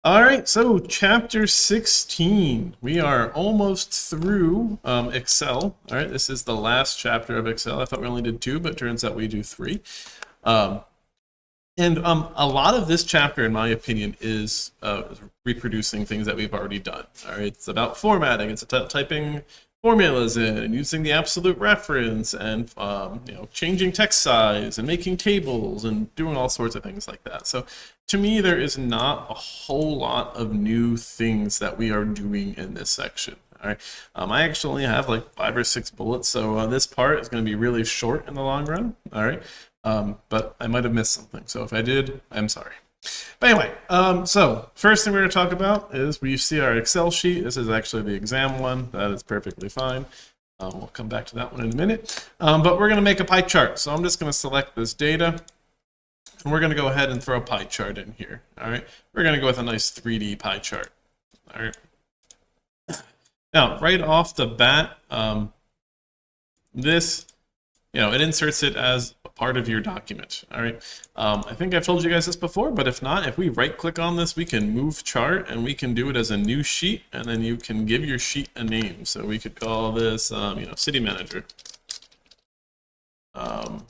All right, so chapter 16. We are almost through Excel. All right, this is the last chapter of Excel. I thought we only did two, but it turns out we do three. Um, and a lot of this chapter, in my opinion, is reproducing things that we've already done. All right, it's about formatting. It's about typing formulas in and using the absolute reference and changing text size and making tables and doing all sorts of things like that. So to me, there is not a whole lot of new things that we are doing in this section. All right, I actually have like 5 or 6 bullets, so this part is going to be really short in the long run. All right, but I might have missed something. So if I did, I'm sorry. But anyway, so first thing we're going to talk about is we see our Excel sheet. This is actually the exam one. That is perfectly fine. We'll come back to that one in a minute. But we're going to make a pie chart. So I'm just going to select this data. And we're going to go ahead and throw a pie chart in here. All right. We're going to go with a nice 3D pie chart. All right. Now, right off the bat, this, it inserts it as a part of your document. All right. I think I've told you guys this before, but if not, if we right click on this, we can move chart and we can do it as a new sheet, and then you can give your sheet a name. So we could call this, City Manager. We'll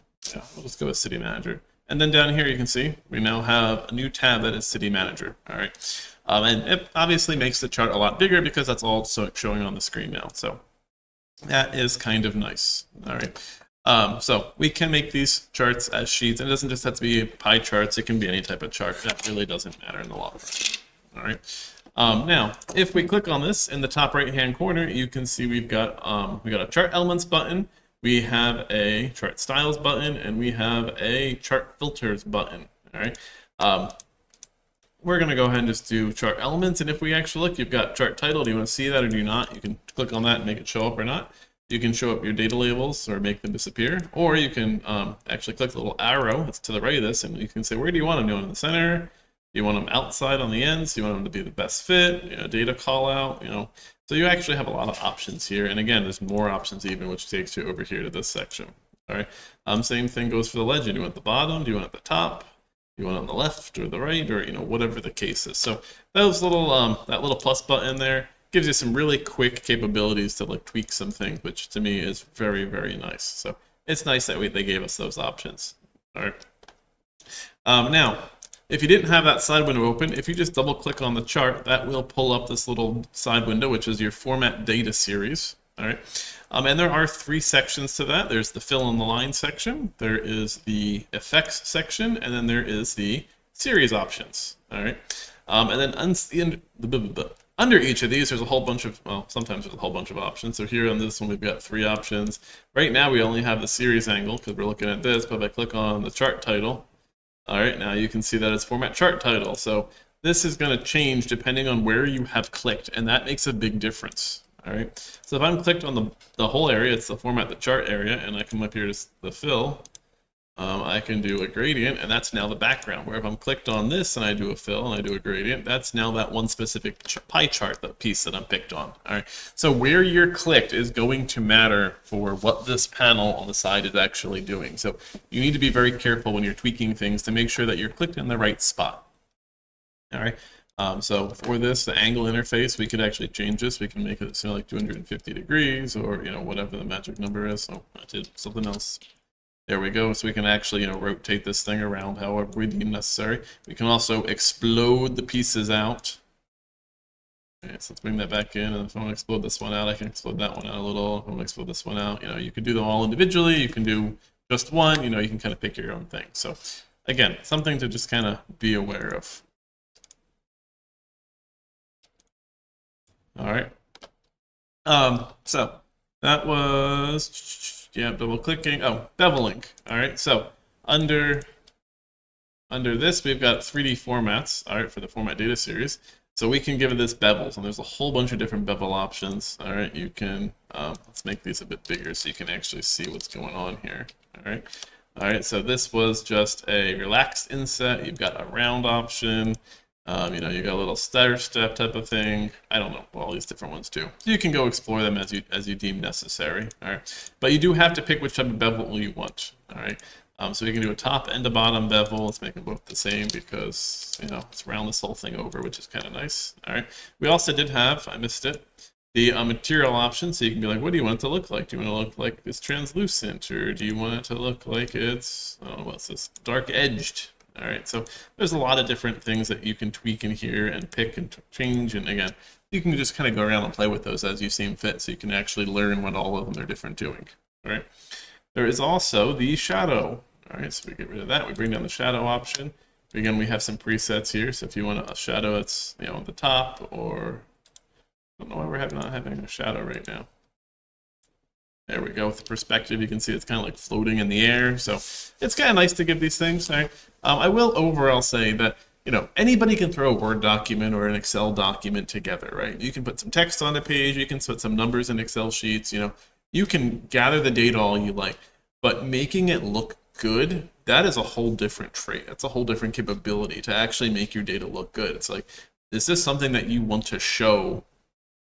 just go with City Manager. And then down here, you can see we now have a new tab that is City Manager. All right. And it obviously makes the chart a lot bigger because that's all showing on the screen now. So that is kind of nice. All right. So we can make these charts as sheets, and it doesn't just have to be pie charts. It can be any type of chart. That really doesn't matter in the long run. All right. Now, if we click on this in the top right-hand corner, you can see we've got a chart elements button. We have a chart styles button, and we have a chart filters button. All right. We're going to go ahead and just do chart elements. And if we actually look, you've got chart title. Do you want to see that or do you not? You can click on that and make it show up or not. You can show up your data labels or make them disappear. Or you can actually click the little arrow that's to the right of this, and you can say, where do you want them? Do you want them in the center? Do you want them outside on the ends? Do you want them to be the best fit? Data call out, So you actually have a lot of options here. And again, there's more options even, which takes you over here to this section. All right. Same thing goes for the legend. Do you want the bottom? Do you want it at the top? Do you want it on the left or the right, or whatever the case is. So those little that little plus button there gives you some really quick capabilities to like tweak some things, which to me is very, very nice. So it's nice that they gave us those options. All right. Now, if you didn't have that side window open, if you just double click on the chart, that will pull up this little side window, which is your format data series. All right. And there are 3 sections to that. There's the fill in the line section, there is the effects section, and then there is the series options. All right. And then under each of these, there's a whole bunch of, sometimes there's a whole bunch of options. So here on this one, we've got 3 options. Right now, we only have the series angle because we're looking at this, but if I click on the chart title, all right, now you can see that it's format chart title. So this is going to change depending on where you have clicked, and that makes a big difference. All right, so if I'm clicked on the whole area, it's the format the chart area, and I come up here to the fill, I can do a gradient, and that's now the background. Where if I'm clicked on this and I do a fill and I do a gradient, that's now that one specific pie chart, that piece that I'm picked on. All right, so where you're clicked is going to matter for what this panel on the side is actually doing. So you need to be very careful when you're tweaking things to make sure that you're clicked in the right spot. All right. So for this, the angle interface, we could actually change this. We can make it like 250 degrees or, whatever the magic number is. So I did something else. There we go. So we can actually, rotate this thing around however we deem necessary. We can also explode the pieces out. Okay, so let's bring that back in. And if I want to explode this one out, I can explode that one out a little. If I want to explode this one out, you can do them all individually. You can do just one, you can kind of pick your own thing. So again, something to just kind of be aware of. All right. So that was, double clicking. Oh, beveling. All right. So under this, we've got 3D formats. All right, for the format data series. So we can give it this bevels, and there's a whole bunch of different bevel options. All right. You can let's make these a bit bigger so you can actually see what's going on here. All right. All right. So this was just a relaxed inset. You've got a round option. You got a little stair step type of thing. I don't know, all these different ones too. So you can go explore them as you deem necessary. All right, but you do have to pick which type of bevel you want. All right, So we can do a top and a bottom bevel. Let's make them both the same because, you know, let's round this whole thing over, which is kind of nice. All right. We also did have, I missed it, the material option. So you can be like, what do you want it to look like? Do you want it to look like it's translucent, or do you want it to look like it's, oh, what's this, dark edged? All right. So there's a lot of different things that you can tweak in here and pick and change. And again, you can just kind of go around and play with those as you seem fit, so you can actually learn what all of them are different doing. All right. There is also the shadow. All right, so we get rid of that. We bring down the shadow option. Again, we have some presets here. So if you want a shadow that's, you know, on the top, or I don't know why we're not having a shadow right now. There we go. With the perspective, you can see it's kind of like floating in the air. So it's kind of nice to give these things. All right. I will overall say that, you know, anybody can throw a Word document or an Excel document together, right? You can put some text on a page. You can put some numbers in Excel sheets. You know, you can gather the data all you like, but making it look good, that is a whole different trait. That's a whole different capability to actually make your data look good. It's like, is this something that you want to show,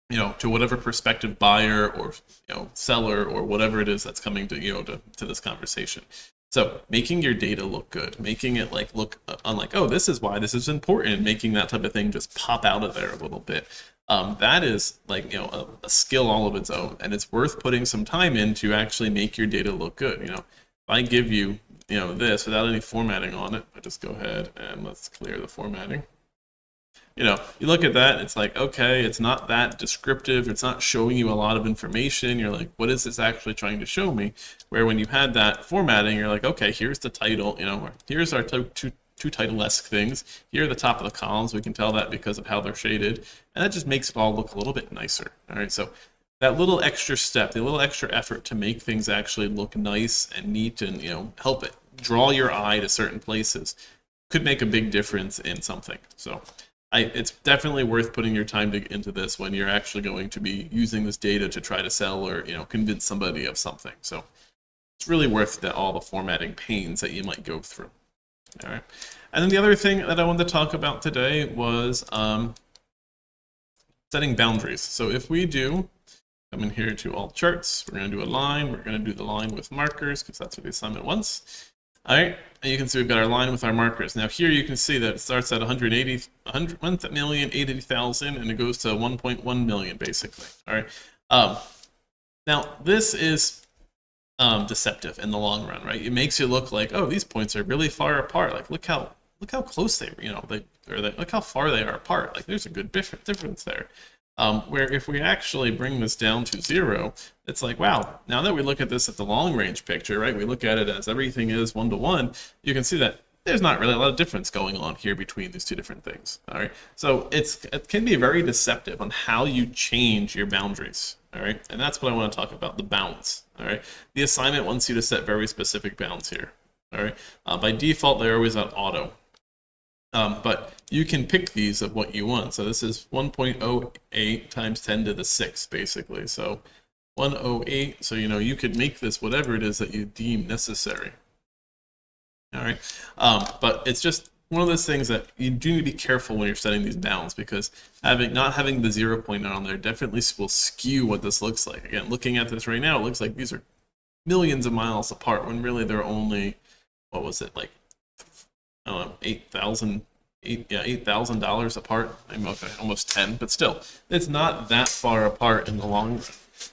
you know, to whatever prospective buyer or, you know, seller or whatever it is that's coming to, you know, to this conversation. So making your data look good, making it like look unlike, oh, this is why this is important, making that type of thing just pop out of there a little bit. That is like, you know, a skill all of its own, and it's worth putting some time in to actually make your data look good. You know, if I give you, you know, this without any formatting on it, I just go ahead and let's clear the formatting. You know, you look at that, it's like, okay, it's not that descriptive. It's not showing you a lot of information. You're like, what is this actually trying to show me? Where when you had that formatting, you're like, okay, here's the title, you know, here's our two title-esque things. Here are the top of the columns. We can tell that because of how they're shaded. And that just makes it all look a little bit nicer. All right, so that little extra step, the little extra effort to make things actually look nice and neat and, you know, help it draw your eye to certain places could make a big difference in something. So it's definitely worth putting your time into this when you're actually going to be using this data to try to sell or, you know, convince somebody of something. So it's really worth all the formatting pains that you might go through. All right. And then the other thing that I wanted to talk about today was setting boundaries. So if we do come in here to all charts, we're going to do a line. We're going to do the line with markers because that's what the assignment wants. All right, and you can see we've got our line with our markers. Now here you can see that it starts at 1,080,000 and it goes to 1.1 million basically. All right. Now this is deceptive in the long run, right? It makes you look like, oh, these points are really far apart. Like look how close they, you know, look how far they are apart. Like there's a good difference there. Where if we actually bring this down to 0, it's like, wow, now that we look at this at the long range picture, right, we look at it as everything is 1-to-1, you can see that there's not really a lot of difference going on here between these two different things. All right, so it can be very deceptive on how you change your boundaries. All right, and that's what I want to talk about, the bounds. All right, the assignment wants you to set very specific bounds here. All right, by default, they're always on auto. But you can pick these of what you want. So this is 1.08 times 10 to the 6, basically. So 108, so, you know, you could make this whatever it is that you deem necessary. All right. But it's just one of those things that you do need to be careful when you're setting these bounds, because not having the 0 point on there definitely will skew what this looks like. Again, looking at this right now, it looks like these are millions of miles apart when really they're only, what was it, like, I don't know, $8,000 apart. I'm okay, almost 10, but still, it's not that far apart in the long run.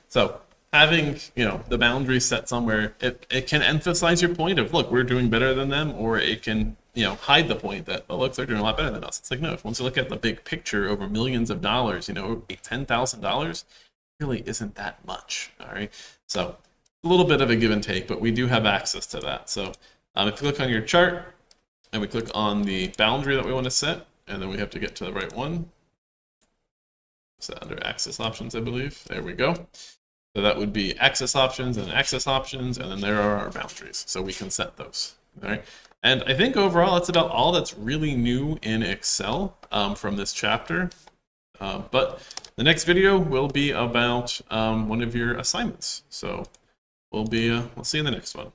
So having, you know, the boundary set somewhere, it can emphasize your point of, look, we're doing better than them, or it can, you know, hide the point that, oh, look, they're doing a lot better than us. It's like, no, if once you look at the big picture over millions of dollars, you know, $10,000 really isn't that much. All right, so a little bit of a give and take, but we do have access to that. So if you look on your chart, and we click on the boundary that we want to set, and then we have to get to the right one. Set under access options, I believe. There we go. So that would be access options, and then there are our boundaries. So we can set those. All right. And I think overall, that's about all that's really new in Excel from this chapter. But the next video will be about one of your assignments. So we'll see you in the next one.